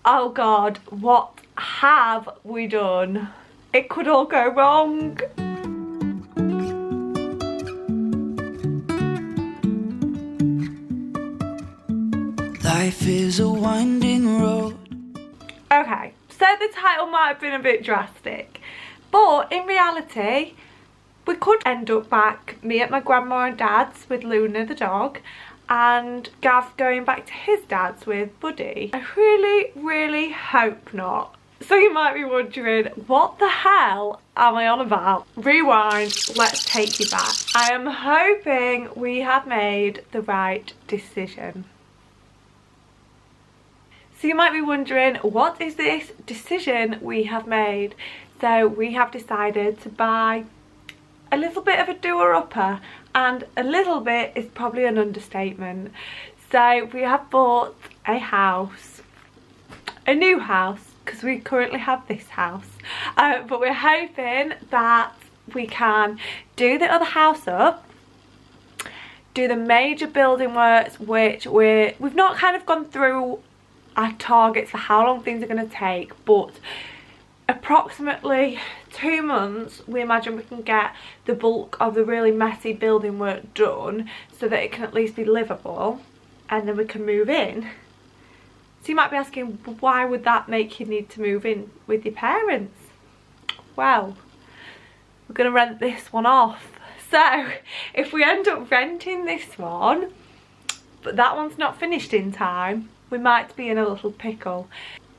Oh God, what have we done? It could all go wrong. Life is a winding road. Okay, so the title might have been a bit drastic, but in reality, we could end up back, me at my grandma and dad's with Luna the dog, and Gav going back to his dad's with Buddy. I really hope not. So you might be wondering, what the hell am I on about? Rewind, let's take you back. I am hoping we have made the right decision. So you might be wondering, what is this decision we have made? So we have decided to buy a little bit of a doer-upper, and a little bit is probably an understatement. So we have bought a house, a new house, because we currently have this house, but we're hoping that we can do the other house up, do the major building works, which we've not kind of gone through our targets for how long things are going to take, but approximately 2 months we imagine we can get the bulk of the really messy building work done so that it can at least be livable, and then we can move in. So you might be asking, why would that make you need to move in with your parents? Well, we're going to rent this one off. So if we end up renting this one, but that one's not finished in time, we might be in a little pickle.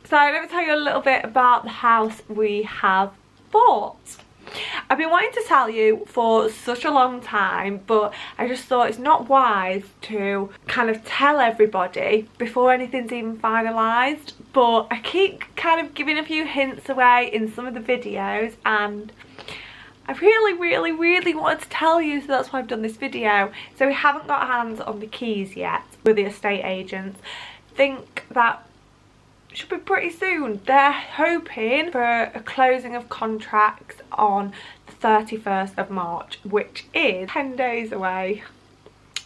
So let me tell you a little bit about the house we have bought. I've been wanting to tell you for such a long time, but I just thought it's not wise to kind of tell everybody before anything's even finalised. But I keep kind of giving a few hints away in some of the videos, and I really wanted to tell you, so that's why I've done this video. So we haven't got our hands on the keys yet with the estate agents. Think that should be pretty soon. They're hoping for a closing of contracts on the 31st of March, which is 10 days away.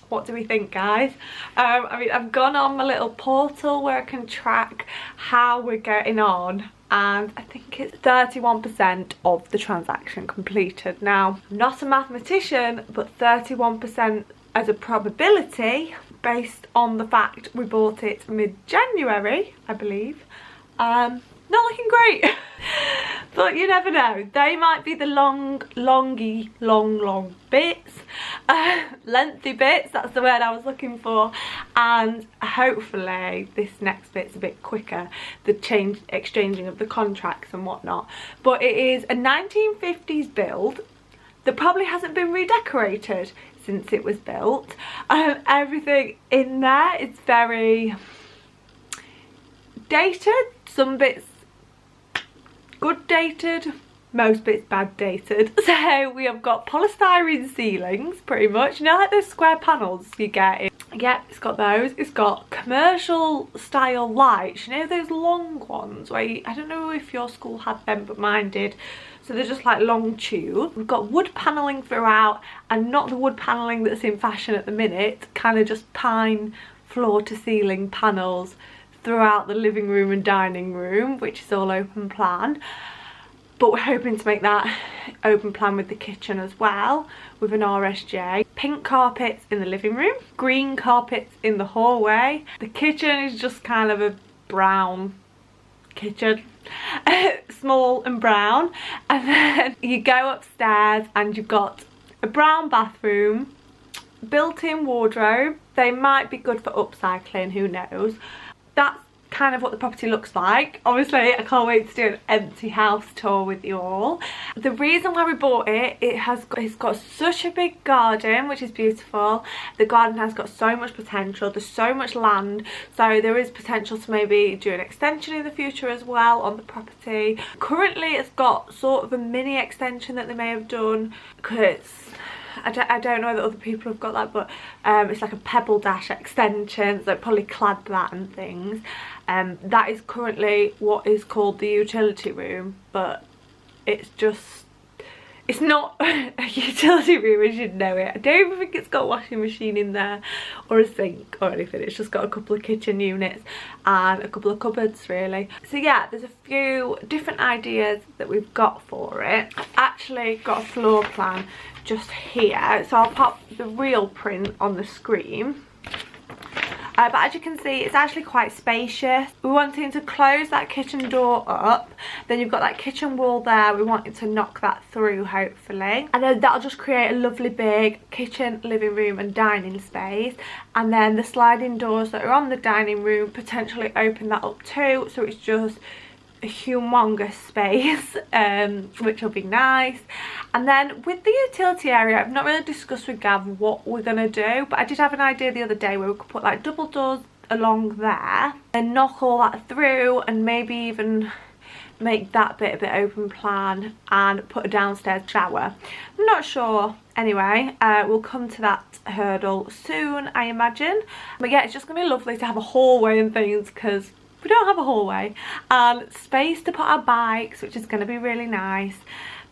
What do we think, guys? I mean, I've gone on my little portal where I can track how we're getting on, and I think it's 31% of the transaction completed. Now, I'm not a mathematician, but 31% as a probability, based on the fact we bought it mid-January, I believe, not looking great. But you never know, they might be the long bits, lengthy bits, that's the word I was looking for, and hopefully this next bit's a bit quicker, the exchanging of the contracts and whatnot. But it is a 1950s build that probably hasn't been redecorated since it was built. Everything in there is very dated, some bits good dated, most bits bad dated. So we have got polystyrene ceilings, pretty much, you know, like those square panels you get in. Yep, it's got those. It's got commercial style lights, you know, those long ones where I don't know if your school had them, but mine did. So they're just like long tube. We've got wood panelling throughout, and not the wood panelling that's in fashion at the minute, kind of just pine floor to ceiling panels throughout the living room and dining room, which is all open plan. But we're hoping to make that open plan with the kitchen as well, with an RSJ. Pink carpets in the living room, green carpets in the hallway. The kitchen is just kind of a brown kitchen, small and brown. And then you go upstairs and you've got a brown bathroom, built-in wardrobe. They might be good for upcycling, who knows. That's kind of what the property looks like. Obviously I can't wait to do an empty house tour with you all. The reason why we bought it, it's got such a big garden, which is beautiful. The garden has got so much potential, there's so much land, so there is potential to maybe do an extension in the future as well on the property. Currently it's got sort of a mini extension that they may have done, because I don't know that other people have got that, but it's like a pebble dash extension, so probably clad that and things. That is currently what is called the utility room, but it's It's not a utility room as you'd know it. I don't even think it's got a washing machine in there or a sink or anything. It's just got a couple of kitchen units and a couple of cupboards really. So yeah, there's a few different ideas that we've got for it. I've actually got a floor plan just here, so I'll pop the real print on the screen. But as you can see, it's actually quite spacious. We wanted to close that kitchen door up. Then you've got that kitchen wall there. We wanted to knock that through, hopefully. And then that'll just create a lovely big kitchen, living room and dining space. And then the sliding doors that are on the dining room, potentially open that up too. So it's just a humongous space, which will be nice. And then with the utility area, I've not really discussed with Gav what we're gonna do, but I did have an idea the other day where we could put like double doors along there and knock all that through, and maybe even make that bit a bit open plan and put a downstairs shower. I'm not sure. Anyway, we'll come to that hurdle soon, I imagine. But yeah, it's just gonna be lovely to have a hallway and things, because we don't have a hallway, and space to put our bikes, which is going to be really nice,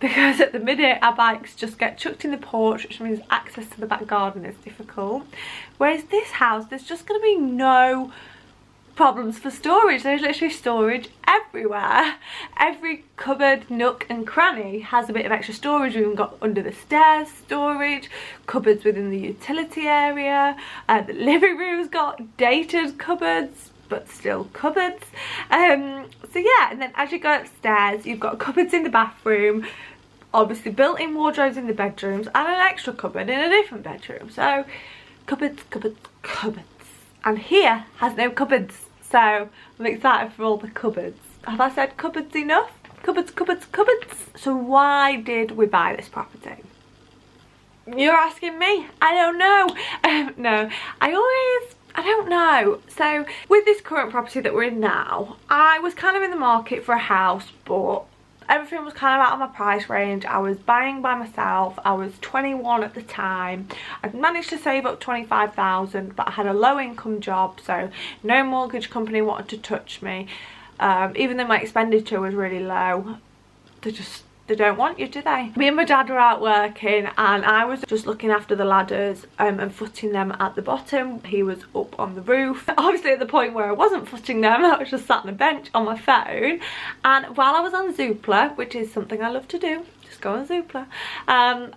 because at the minute our bikes just get chucked in the porch, which means access to the back garden is difficult. Whereas this house, there's just going to be no problems for storage. There's literally storage everywhere. Every cupboard, nook and cranny has a bit of extra storage. We've even got under the stairs storage, cupboards within the utility area, the living room's got dated cupboards, but still cupboards. So yeah, and then as you go upstairs, you've got cupboards in the bathroom, obviously built-in wardrobes in the bedrooms, and an extra cupboard in a different bedroom. So cupboards, cupboards, cupboards. And here has no cupboards, so I'm excited for all the cupboards. Have I said cupboards enough? Cupboards, cupboards, cupboards. So why did we buy this property? You're asking me? I don't know. No, I don't know. So with this current property that we're in now, I was kind of in the market for a house, but everything was kind of out of my price range. I was buying by myself. I was 21 at the time. I'd managed to save up 25,000, but I had a low income job, so no mortgage company wanted to touch me. Even though my expenditure was really low, they don't want you, do they? Me and my dad were out working, and I was just looking after the ladders and footing them at the bottom. He was up on the roof. Obviously at the point where I wasn't footing them, I was just sat on a bench on my phone. And while I was on Zoopla, which is something I love to do, just go on Zoopla,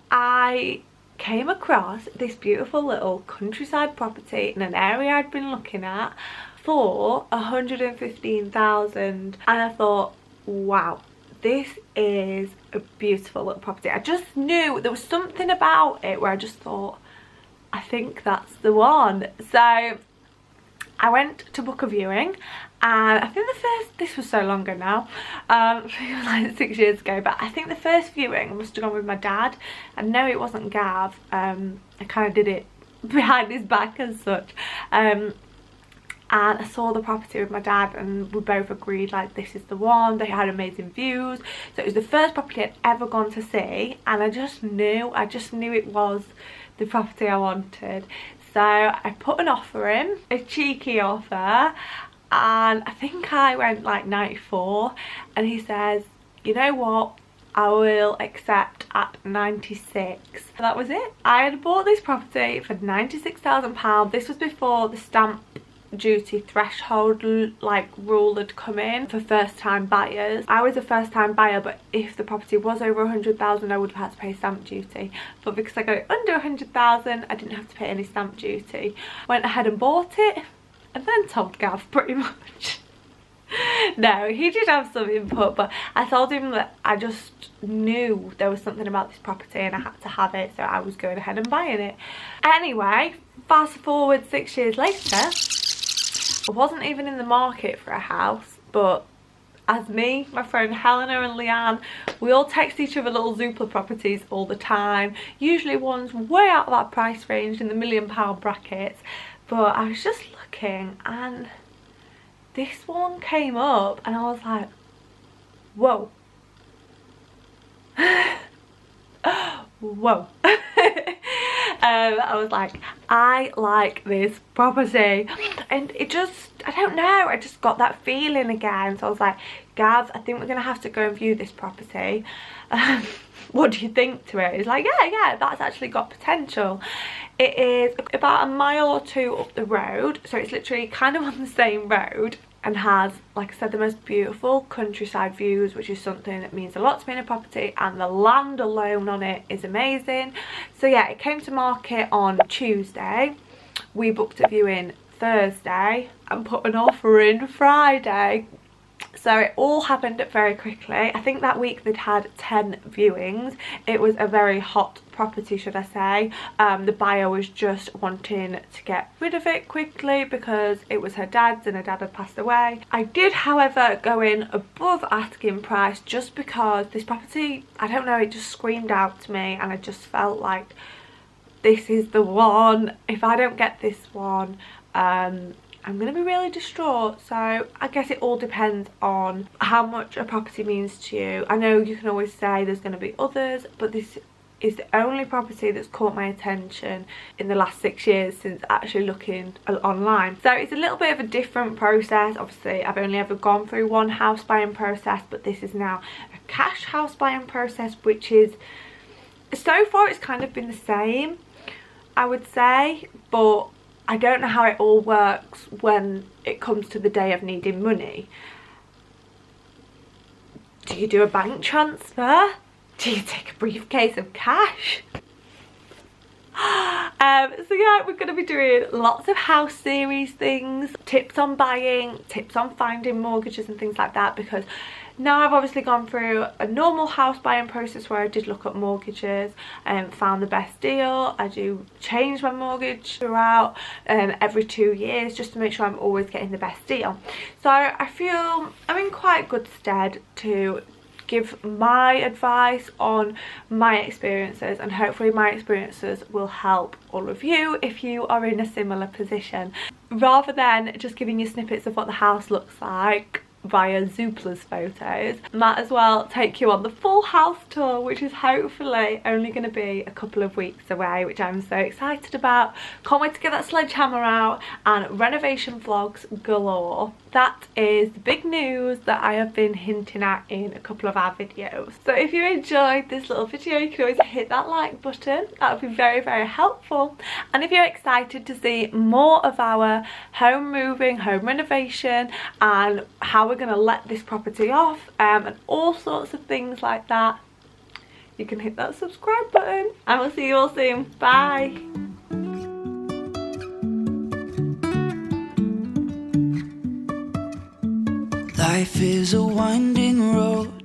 I came across this beautiful little countryside property in an area I'd been looking at for 115,000, and I thought, wow, this is a beautiful little property. I just knew there was something about it where I just thought, I think that's the one. So I went to book a viewing, and I think this was so long ago now, like 6 years ago, but I think the first viewing I must have gone with my dad. I know it wasn't Gav. I kind of did it behind his back as such. And I saw the property with my dad, and we both agreed like this is the one. They had amazing views, so it was the first property I'd ever gone to see, and I just knew it was the property I wanted. So I put an offer in, a cheeky offer, and I think I went like 94, and he says, you know what, I will accept at 96. And that was it. I had bought this property for £96,000. This was before the stamp duty threshold like rule had come in for first time buyers. I was a first time buyer, but if the property was over 100,000 I would have had to pay stamp duty, but because I got it under 100,000 I didn't have to pay any stamp duty. Went ahead and bought it, and then told Gav pretty much. No, he did have some input, but I told him that I just knew there was something about this property and I had to have it, so I was going ahead and buying it. Anyway, fast forward 6 years later, I wasn't even in the market for a house, but as me, my friend Helena and Leanne, we all text each other little Zoopla properties all the time, usually ones way out of that price range in the £1 million brackets. But I was just looking, and this one came up, and I was like, whoa. Whoa. I was like, I like this property. and it just, I don't know, I just got that feeling again. So I was like, Gav, I think we're gonna have to go and view this property. What do you think to it? He's like, yeah, that's actually got potential. It is about a mile or two up the road, so it's literally kind of on the same road, and has, like I said, the most beautiful countryside views, which is something that means a lot to me in a property, and the land alone on it is amazing. So yeah, it came to market on Tuesday. We booked a viewing Thursday and put an offer in Friday. So it all happened very quickly. I think that week they'd had 10 viewings. It was a very hot property, should I say. The buyer was just wanting to get rid of it quickly because it was her dad's and her dad had passed away. I did, however, go in above asking price just because this property, I don't know, it just screamed out to me, and I just felt like this is the one. If I don't get this one, I'm going to be really distraught. So I guess it all depends on how much a property means to you. I know you can always say there's going to be others, but this is the only property that's caught my attention in the last 6 years since actually looking online. So it's a little bit of a different process. Obviously, I've only ever gone through one house buying process, but this is now a cash house buying process, which is, so far it's kind of been the same, I would say, but I don't know how it all works when it comes to the day of needing money. Do you do a bank transfer? Do you take a briefcase of cash? So yeah, we're going to be doing lots of house series things, tips on buying, tips on finding mortgages and things like that, because now I've obviously gone through a normal house buying process where I did look at mortgages and found the best deal. I do change my mortgage throughout every 2 years just to make sure I'm always getting the best deal. So I feel I'm in quite good stead to give my advice on my experiences, and hopefully my experiences will help all of you if you are in a similar position, rather than just giving you snippets of what the house looks like via Zoopla's photos. Might as well take you on the full house tour, which is hopefully only going to be a couple of weeks away, which I'm so excited about. Can't wait to get that sledgehammer out, and renovation vlogs galore. That is the big news that I have been hinting at in a couple of our videos. So if you enjoyed this little video, you can always hit that like button. That would be very, very helpful. And if you're excited to see more of our home moving, home renovation, and how we're going to let this property off, and all sorts of things like that, you can hit that subscribe button. And we'll see you all soon. Bye. Life is a winding road.